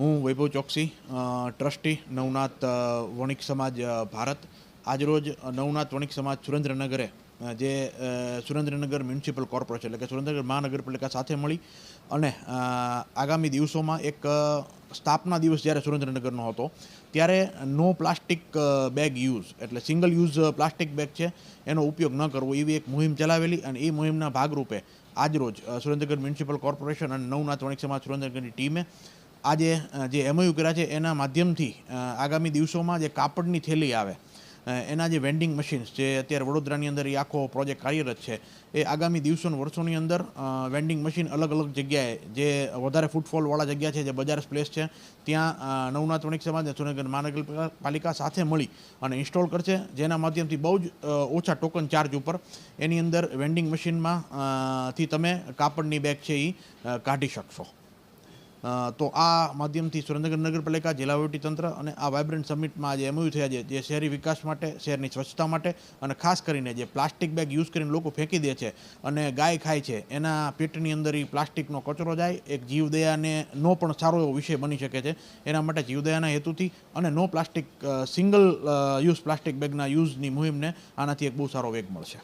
હું વૈભવ ચોકસી, ટ્રસ્ટી નવનાથ વણિક સમાજ ભારત. આજરોજ નવનાથ વણિક સમાજ સુરેન્દ્રનગરે જે સુરેન્દ્રનગર મ્યુનિસિપલ કોર્પોરેશન એટલે કે સુરેન્દ્રનગર મહાનગરપાલિકા સાથે મળી અને આગામી દિવસોમાં એક સ્થાપના દિવસ જ્યારે સુરેન્દ્રનગરનો હતો ત્યારે નો પ્લાસ્ટિક બેગ યુઝ એટલે સિંગલ યુઝ પ્લાસ્ટિક બેગ છે એનો ઉપયોગ ન કરવો એવી એક મુહિમ ચલાવેલી અને એ મુહિમના ભાગરૂપે આજરોજ સુરેન્દ્રનગર મ્યુનિસિપલ કોર્પોરેશન અને નવનાથ વણિક સમાજ સુરેન્દ્રનગરની ટીમે આજે જે એમઓયુ કર્યા છે એના માધ્યમથી આગામી દિવસોમાં જે કાપડની થેલી આવે એના જે વેન્ડિંગ મશીન્સ જે અત્યારે વડોદરાની અંદર એ આખો પ્રોજેક્ટ કાર્યરત છે એ આગામી વર્ષોની અંદર વેન્ડિંગ મશીન અલગ અલગ જગ્યાએ જે વધારે ફૂટફોલવાળા જગ્યા છે જે બજાર પ્લેસ છે ત્યાં નવનાથ વણિક સમાજ અને સુરેન્દ્રનગર મહાનગરપાલિકા સાથે મળી અને ઇન્સ્ટોલ કરશે, જેના માધ્યમથી બહુ જ ઓછા ટોકન ચાર્જ ઉપર એની અંદર વેન્ડિંગ મશીનમાં થી તમે કાપડની બેગ છે એ કાઢી શકશો. તો આ માધ્યમથી સુરેન્દ્રનગર નગરપાલિકા, જિલ્લા વહીવટીતંત્ર અને આ વાઇબ્રન્ટ સમિટમાં જે એમઓયુ થયા છે જે શહેરી વિકાસ માટે, શહેરની સ્વચ્છતા માટે અને ખાસ કરીને જે પ્લાસ્ટિક બેગ યુઝ કરીને લોકો ફેંકી દે છે અને ગાય ખાય છે એના પેટની અંદર એ પ્લાસ્ટિકનો કચરો જાય, એક જીવદયાને નો પણ સારો એવો વિષય બની શકે છે. એના માટે જીવદયાના હેતુથી અને નો પ્લાસ્ટિક સિંગલ યુઝ પ્લાસ્ટિક બેગના યુઝની મુહિમને આનાથી એક બહુ સારો વેગ મળશે.